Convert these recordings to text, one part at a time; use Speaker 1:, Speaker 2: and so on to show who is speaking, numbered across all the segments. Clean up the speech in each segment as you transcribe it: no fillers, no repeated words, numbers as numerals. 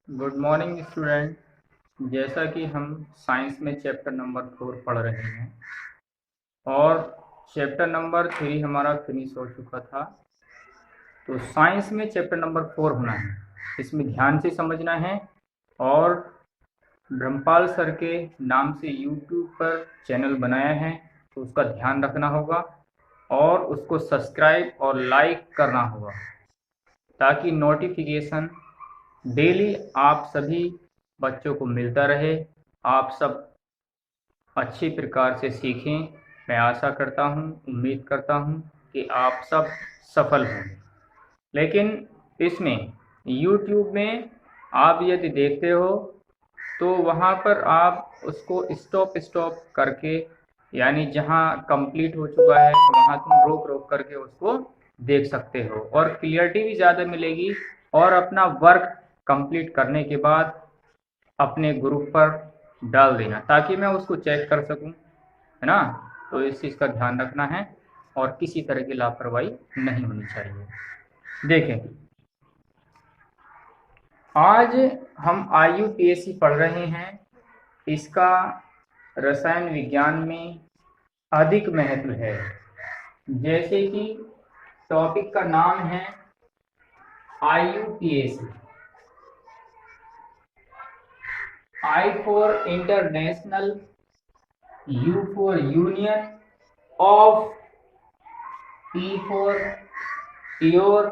Speaker 1: Good morning student. जैसा कि हम साइंस में चैप्टर नंबर 4 पढ़ रहे हैं और चैप्टर नंबर 3 हमारा फिनिश हो चुका था, तो साइंस में चैप्टर नंबर 4 होना है। इसमें ध्यान से समझना है और ब्रह्मपाल सर के नाम से यूट्यूब पर चैनल बनाया है, तो उसका ध्यान रखना होगा और उसको सब्सक्राइब और लाइक करना होगा ताकि नोटिफिकेशन डेली आप सभी बच्चों को मिलता रहे। आप सब अच्छी प्रकार से सीखें। मैं आशा करता हूँ, उम्मीद करता हूँ कि आप सब सफल होंगे। लेकिन इसमें YouTube में आप यदि देखते हो तो वहाँ पर आप उसको स्टॉप स्टॉप करके, यानी जहाँ कंप्लीट हो चुका है वहाँ तुम रोक रोक करके उसको देख सकते हो और क्लियरिटी भी ज़्यादा मिलेगी। और अपना वर्क कंप्लीट करने के बाद अपने ग्रुप पर डाल देना ताकि मैं उसको चेक कर सकूं, है ना। तो इस चीज़ का ध्यान रखना है और किसी तरह की लापरवाही नहीं होनी चाहिए। देखें, आज हम IUPAC पढ़ रहे हैं। इसका रसायन विज्ञान में अधिक महत्व है। जैसे कि टॉपिक का नाम है IUPAC, I for international, U for union of, P for pure,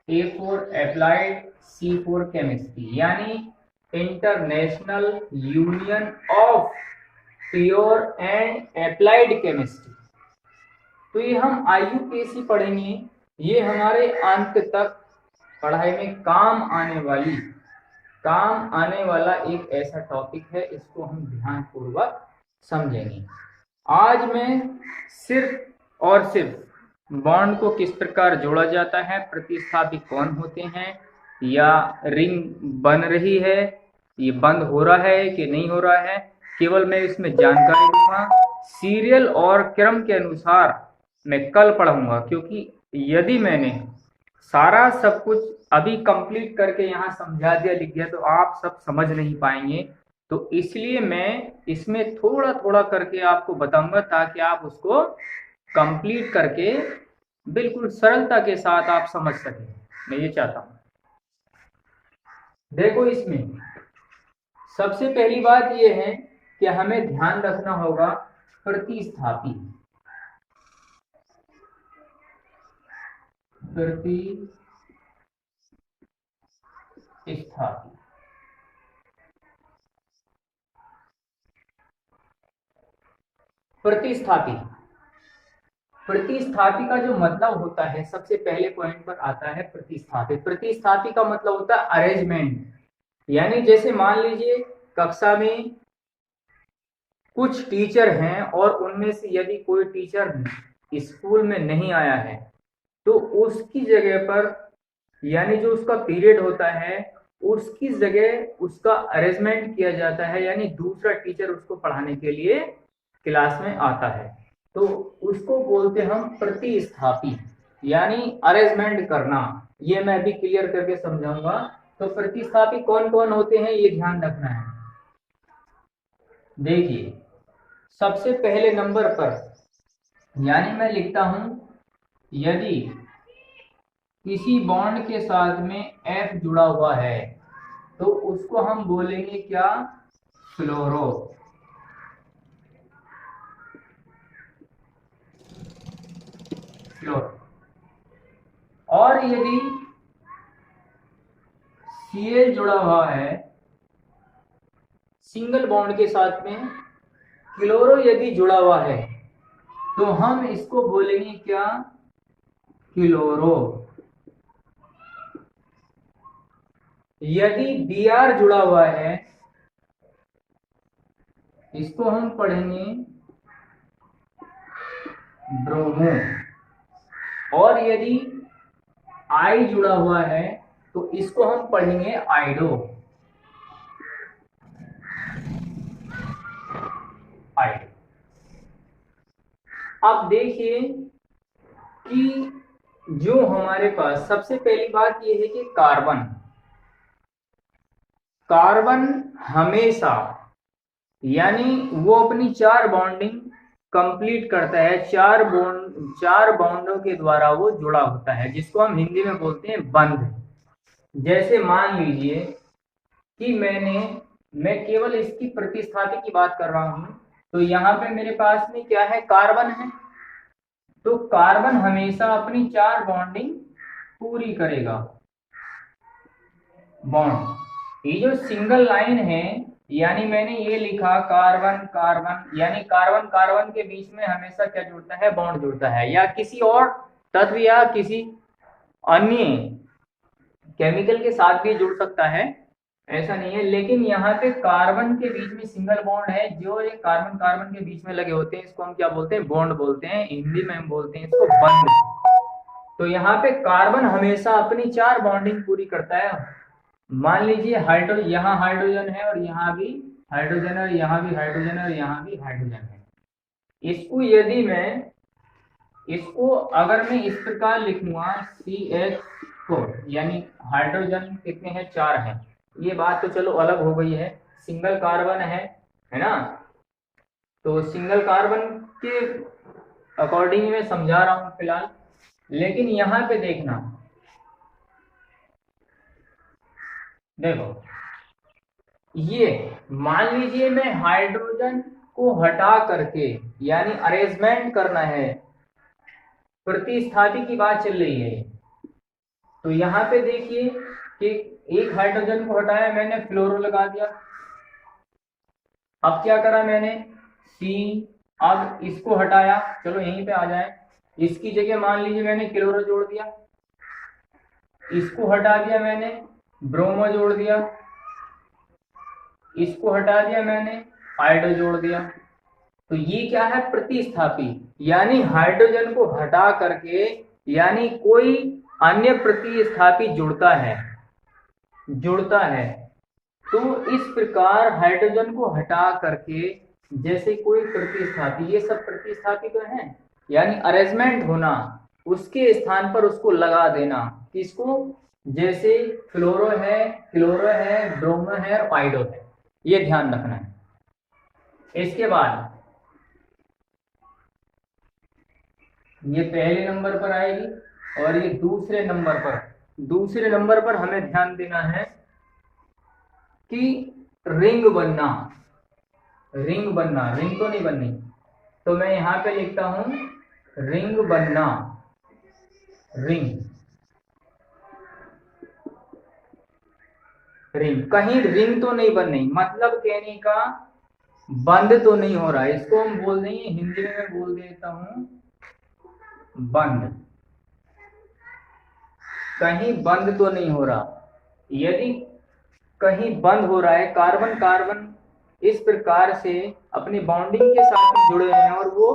Speaker 1: A for applied, C for chemistry, यानी international union of pure and applied chemistry. तो ये हम IUPAC पढ़ेंगे। ये हमारे अंत तक पढ़ाई में काम आने वाला एक ऐसा टॉपिक है। इसको हम ध्यानपूर्वक समझेंगे। आज मैं सिर्फ और सिर्फ बॉन्ड को किस प्रकार जोड़ा जाता है, प्रतिस्थापी कौन होते हैं, या रिंग बन रही है, ये बंद हो रहा है कि नहीं हो रहा है, केवल मैं इसमें जानकारी दूंगा। सीरियल और क्रम के अनुसार मैं कल पढ़ूंगा, क्योंकि यदि मैंने सारा सब कुछ अभी कंप्लीट करके यहाँ समझा दिया, लिख दिया, तो आप सब समझ नहीं पाएंगे। तो इसलिए मैं इसमें थोड़ा थोड़ा करके आपको बताऊंगा ताकि आप उसको कंप्लीट करके बिल्कुल सरलता के साथ आप समझ सकें। मैं ये चाहता हूं। देखो, इसमें सबसे पहली बात यह है कि हमें ध्यान रखना होगा प्रतिस्थापी। प्रतिस्थापी प्रतिस्थापी प्रतिस्थापी का जो मतलब होता है, सबसे पहले पॉइंट पर आता है प्रतिस्थापी। प्रतिस्थापी का मतलब होता है अरेंजमेंट। यानी जैसे मान लीजिए कक्षा में कुछ टीचर हैं और उनमें से यदि कोई टीचर स्कूल में नहीं आया है तो उसकी जगह पर, यानी जो उसका पीरियड होता है उसकी जगह उसका अरेंजमेंट किया जाता है, यानी दूसरा टीचर उसको पढ़ाने के लिए क्लास में आता है, तो उसको बोलते हम प्रतिस्थापी, यानी अरेंजमेंट करना। ये मैं भी क्लियर करके समझाऊंगा। तो प्रतिस्थापी कौन कौन होते हैं ये ध्यान रखना है। देखिए, सबसे पहले नंबर पर, यानी मैं लिखता हूं, यदि किसी बॉन्ड के साथ में F जुड़ा हुआ है तो उसको हम बोलेंगे क्या, फ्लोरो। फ्लोरो। और यदि Cl जुड़ा हुआ है सिंगल बॉन्ड के साथ में, क्लोरो यदि जुड़ा हुआ है तो हम इसको बोलेंगे क्या, क्लोरो। यदि Br जुड़ा हुआ है इसको हम पढ़ेंगे ब्रोमो। और यदि I जुड़ा हुआ है तो इसको हम पढ़ेंगे आइडो। आइडो। अब देखिए कि जो हमारे पास सबसे पहली बात यह है कि कार्बन, कार्बन हमेशा, यानी वो अपनी 4 बॉन्डिंग कंप्लीट करता है, 4 बॉन्डों के द्वारा वो जुड़ा होता है, जिसको हम हिंदी में बोलते हैं बंध। जैसे मान लीजिए कि मैं केवल इसकी प्रतिस्थापी की बात कर रहा हूं, तो यहाँ पे मेरे पास में क्या है, कार्बन है। तो कार्बन हमेशा अपनी 4 बॉन्डिंग पूरी करेगा। बॉन्ड, ये जो सिंगल लाइन है, यानी मैंने ये लिखा कार्बन कार्बन, यानी कार्बन कार्बन के बीच में हमेशा क्या जुड़ता है, बॉन्ड जुड़ता है, या किसी और तत्व या किसी अन्य केमिकल के साथ भी जुड़ सकता है, ऐसा नहीं है। लेकिन यहाँ पे कार्बन के बीच में सिंगल बॉन्ड है, जो ये कार्बन कार्बन के बीच में लगे होते हैं, इसको हम क्या बोलते हैं, बॉन्ड बोलते हैं। हिंदी में हम बोलते हैं इसको बंध। तो यहाँ पे कार्बन हमेशा अपनी 4 बॉन्डिंग पूरी करता है। मान लीजिए हाइड्रोजन, यहाँ हाइड्रोजन है और यहाँ भी हाइड्रोजन है, और यहाँ भी हाइड्रोजन है और यहाँ भी हाइड्रोजन है। इसको यदि मैं इसको अगर मैं इस प्रकार लिखूंगा CH4, यानी हाइड्रोजन कितने हैं, 4 हैं। ये बात तो चलो अलग हो गई है, सिंगल कार्बन है ना। तो सिंगल कार्बन के अकॉर्डिंग मैं समझा रहा हूं फिलहाल। लेकिन यहाँ पे देखना, देखो ये मान लीजिए मैं हाइड्रोजन को हटा करके, यानी अरेंजमेंट करना है, प्रतिस्थापी की बात चल रही है। तो यहाँ पे देखिए कि एक हाइड्रोजन को हटाया मैंने, फ्लोरो लगा दिया। अब क्या करा मैंने, C, अब इसको हटाया, चलो यहीं पे आ जाए, इसकी जगह मान लीजिए मैंने क्लोरो जोड़ दिया, इसको हटा दिया मैंने, ब्रोमो जोड़ दिया, इसको हटा दिया मैंने, हाइड्रो जोड़ दिया। तो ये क्या है, प्रतिस्थापी, यानी हाइड्रोजन को हटा करके, यानी कोई अन्य प्रतिस्थापी जुड़ता है। तो इस प्रकार हाइड्रोजन को हटा करके जैसे कोई प्रतिस्थापी, ये सब प्रतिस्थापी तो है, यानी अरेंजमेंट होना, उसके स्थान पर उसको लगा देना, किसको, जैसे फ्लोरो है, ब्रोमो है और आइडो है, ये ध्यान रखना है। इसके बाद ये पहले नंबर पर आएगी, और ये दूसरे नंबर पर हमें ध्यान देना है कि रिंग बनना, रिंग तो नहीं बननी। तो मैं यहां पे लिखता हूं रिंग बनना, रिंग कहीं रिंग तो नहीं बननी, मतलब कहने का बंद तो नहीं हो रहा है, इसको हम बोल देंगे, हिंदी में मैं बोल देता हूं बंद, कहीं बंद तो नहीं हो रहा। यदि कहीं बंद हो रहा है, कार्बन कार्बन इस प्रकार से अपनी बॉन्डिंग के साथ जुड़े हैं और वो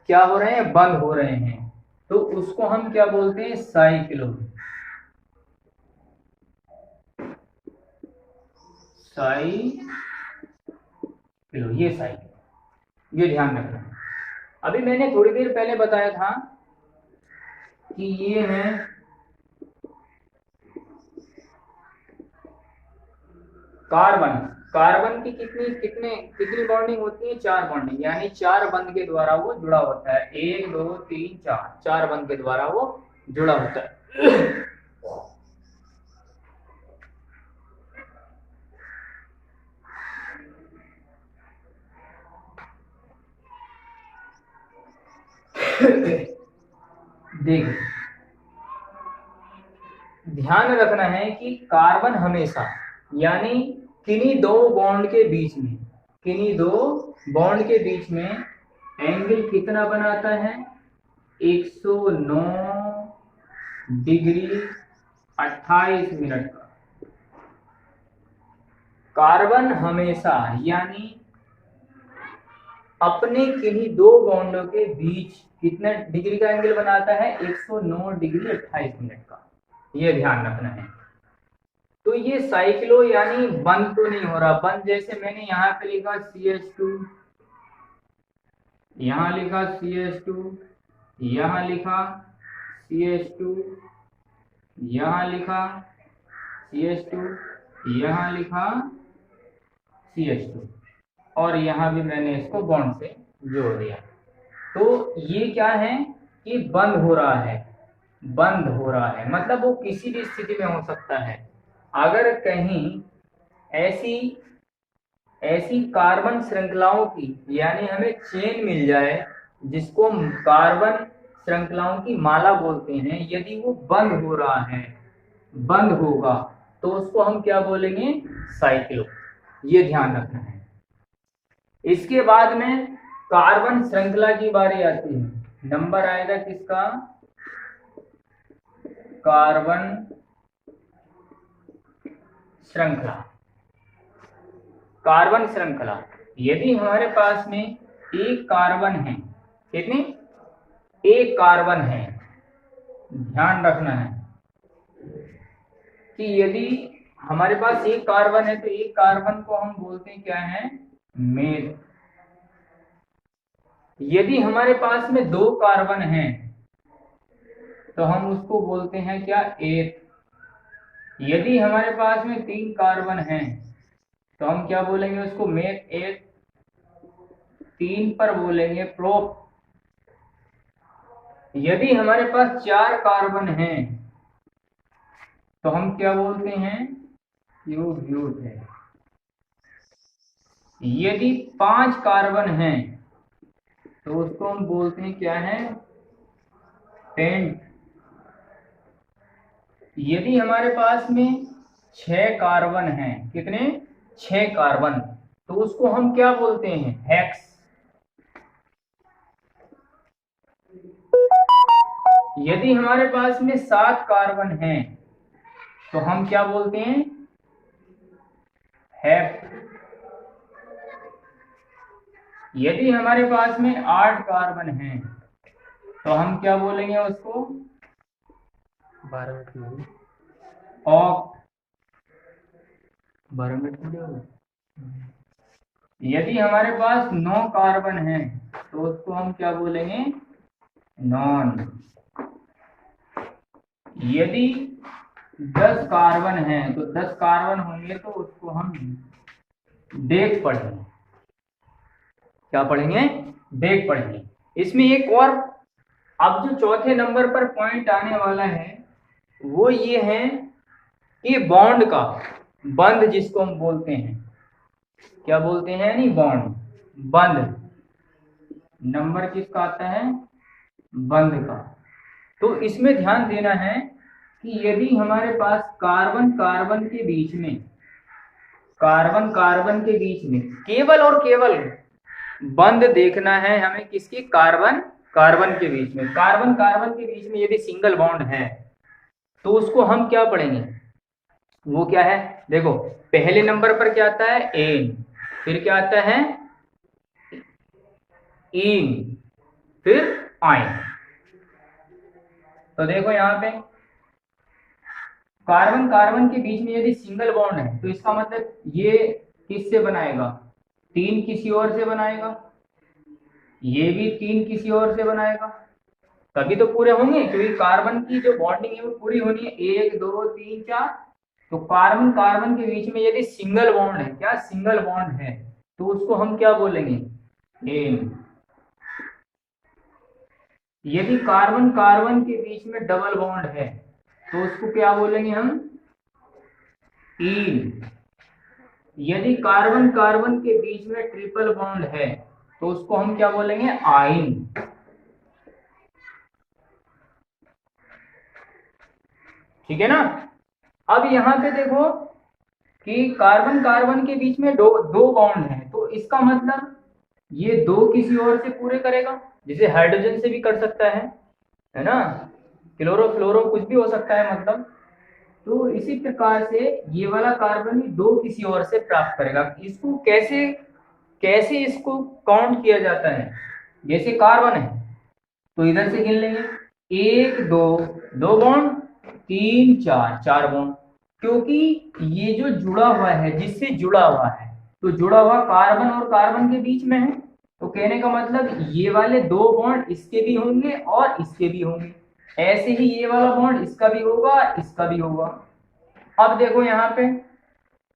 Speaker 1: क्या हो रहे हैं, बंद हो रहे हैं, तो उसको हम क्या बोलते हैं, साइक्लो, ये साइक्लो, ये ध्यान रखना है। अभी मैंने थोड़ी देर पहले बताया था कि ये है कार्बन की कितनी बॉन्डिंग होती है, 4 बॉन्डिंग, यानी 4 बंध के द्वारा वो जुड़ा होता है, 1 2 3 4 बंध के द्वारा वो जुड़ा होता है। देख, ध्यान रखना है कि कार्बन हमेशा, यानी किन्हीं दो बॉन्ड के बीच में एंगल कितना बनाता है, 109 डिग्री 28 मिनट का। कार्बन हमेशा, यानी अपने किन्हीं दो बॉन्डों के बीच कितने डिग्री का एंगल बनाता है, 109 डिग्री 28 मिनट का, ये ध्यान रखना है। तो ये साइक्लो, यानी बंद तो नहीं हो रहा, बंद जैसे मैंने यहाँ पे लिखा CH2, यहाँ लिखा CH2, यहाँ लिखा CH2, यहाँ लिखा CH2, यहाँ लिखा CH2 और यहाँ भी मैंने इसको बॉन्ड से जोड़ दिया। तो ये क्या है कि बंद हो रहा है, बंद हो रहा है मतलब वो किसी भी स्थिति में हो सकता है। अगर कहीं ऐसी ऐसी कार्बन श्रृंखलाओं की यानी हमें चेन मिल जाए जिसको हम कार्बन श्रृंखलाओं की माला बोलते हैं, यदि वो बंद हो रहा है, बंद होगा तो उसको हम क्या बोलेंगे? साइक्लो। ये ध्यान रखना है। इसके बाद में कार्बन श्रृंखला की बारी आती है। नंबर आएगा किसका? कार्बन श्रृंखला। कार्बन श्रृंखला, यदि हमारे पास में एक कार्बन है, कितनी? एक कार्बन है, ध्यान रखना है कि यदि हमारे पास एक कार्बन है तो एक कार्बन को हम बोलते हैं क्या है? मेथ। यदि हमारे पास में दो कार्बन हैं तो हम उसको बोलते हैं क्या? एथ। यदि हमारे पास में तीन कार्बन हैं तो हम क्या बोलेंगे उसको? मेथ एथ। तीन पर बोलेंगे प्रोप। यदि हमारे पास चार कार्बन हैं तो हम क्या बोलते हैं? ब्यूट है। यदि पांच कार्बन हैं तो उसको हम बोलते हैं क्या है? पेंट। यदि हमारे पास में छह कार्बन हैं, कितने? छह कार्बन, तो उसको हम क्या बोलते हैं? हेक्स। यदि हमारे पास में सात कार्बन हैं तो हम क्या बोलते हैं? हेप। यदि हमारे पास में आठ कार्बन हैं तो हम क्या बोलेंगे उसको? 12 मिनट ऑक। 12 मिनट हो गए। यदि हमारे पास 9 कार्बन हैं तो उसको हम क्या बोलेंगे? नॉन। यदि 10 कार्बन हैं तो 10 कार्बन होंगे तो उसको हम डेक पढ़ेंगे। क्या पढ़ेंगे? डेक पढ़ेंगे। इसमें एक और अब जो चौथे नंबर पर पॉइंट आने वाला है वो ये है कि बॉन्ड का बंध, जिसको हम बोलते हैं क्या बोलते हैं? नहीं, बॉन्ड, बंध। नंबर किसका आता है? बंध का। तो इसमें ध्यान देना है कि यदि हमारे पास कार्बन कार्बन के बीच में, कार्बन कार्बन के बीच में केवल और केवल बंध देखना है हमें, किसकी? कार्बन कार्बन के बीच में। कार्बन कार्बन के बीच में यदि सिंगल बॉन्ड है तो उसको हम क्या पढ़ेंगे? वो क्या है? देखो, पहले नंबर पर क्या आता है? एन। फिर क्या आता है? इन। फिर आइन। तो देखो यहां पे कार्बन कार्बन के बीच में यदि सिंगल बॉन्ड है तो इसका मतलब ये किससे बनाएगा? तीन किसी और से बनाएगा, ये भी तीन किसी और से बनाएगा, तभी तो पूरे होंगे, क्योंकि कार्बन की जो बॉन्डिंग है वो पूरी होनी है। एक दो तीन चार। तो कार्बन कार्बन के बीच में यदि सिंगल बॉन्ड है, क्या सिंगल बॉन्ड है, तो उसको हम क्या बोलेंगे? एन। यदि कार्बन कार्बन के बीच में डबल बॉन्ड है तो उसको क्या बोलेंगे हम? इन। यदि कार्बन कार्बन के बीच में ट्रिपल बॉन्ड है तो उसको हम क्या बोलेंगे? आइन। ठीक है ना? अब यहां पे देखो कि कार्बन कार्बन के बीच में दो दो बॉन्ड है, तो इसका मतलब ये दो किसी और से पूरे करेगा, जिसे हाइड्रोजन से भी कर सकता है ना? क्लोरो फ्लोरो कुछ भी हो सकता है मतलब। तो इसी प्रकार से ये वाला कार्बन भी दो किसी और से प्राप्त करेगा। इसको कैसे कैसे इसको काउंट किया जाता है? जैसे कार्बन है तो इधर से गिन लेंगे, एक दो, दो बॉन्ड, तीन चार, चार बॉन्ड। क्योंकि ये जो जुड़ा हुआ है, जिससे जुड़ा हुआ है, तो जुड़ा हुआ कार्बन और कार्बन के बीच में है, तो कहने का मतलब ये वाले दो बॉन्ड इसके भी होंगे और इसके भी होंगे। ऐसे ही ये वाला बॉन्ड इसका भी होगा, इसका भी होगा। अब देखो यहाँ पे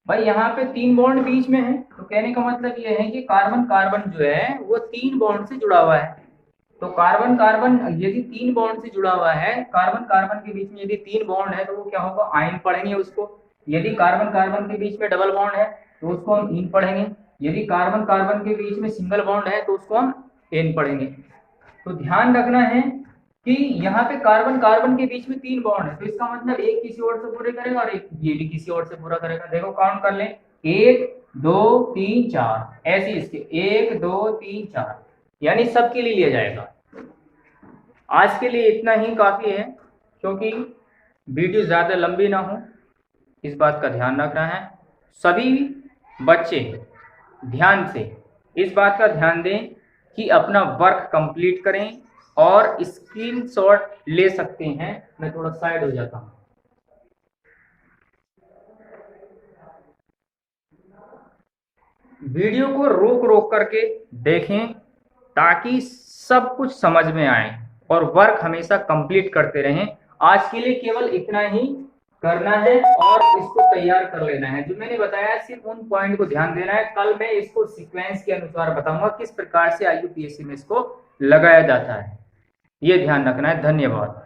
Speaker 1: भाई यहाँ पे 3 बॉन्ड बीच में है, तो कहने का मतलब ये है कि कार्बन कार्बन जो है वो 3 बॉन्ड से जुड़ा हुआ है। तो कार्बन कार्बन यदि 3 बॉन्ड से जुड़ा हुआ है, कार्बन कार्बन के बीच में यदि 3 बॉन्ड है तो वो क्या होगा, आयन पढ़ेंगे उसको। यदि कार्बन कार्बन के बीच में डबल बॉन्ड है तो उसको हम इन पढ़ेंगे। यदि कार्बन कार्बन के बीच में सिंगल बॉन्ड है तो उसको हम एन पढ़ेंगे। तो ध्यान रखना है कि यहाँ पे कार्बन कार्बन के बीच में 3 बॉन्ड है, तो इसका मतलब एक किसी और से पूरे करेगा और एक ये भी किसी और से पूरा करेगा। देखो काउंट कर लें, 1 2 3 4, ऐसे इसके 1 2 3 4, यानी सबके लिए लिया जाएगा। आज के लिए इतना ही काफी है, क्योंकि वीडियो ज्यादा लंबी ना हो, इस बात का ध्यान रखना है। सभी बच्चे ध्यान से इस बात का ध्यान दें कि अपना वर्क कंप्लीट करें और स्क्रीनशॉट ले सकते हैं। मैं थोड़ा साइड हो जाता हूं। वीडियो को रोक रोक करके देखें ताकि सब कुछ समझ में आए और वर्क हमेशा कंप्लीट करते रहें। आज के लिए केवल इतना ही करना है और इसको तैयार कर लेना है। जो मैंने बताया सिर्फ उन पॉइंट को ध्यान देना है। कल मैं इसको सीक्वेंस के अनुसार बताऊंगा किस प्रकार से IUPAC में इसको लगाया जाता है, ये ध्यान रखना है। धन्यवाद।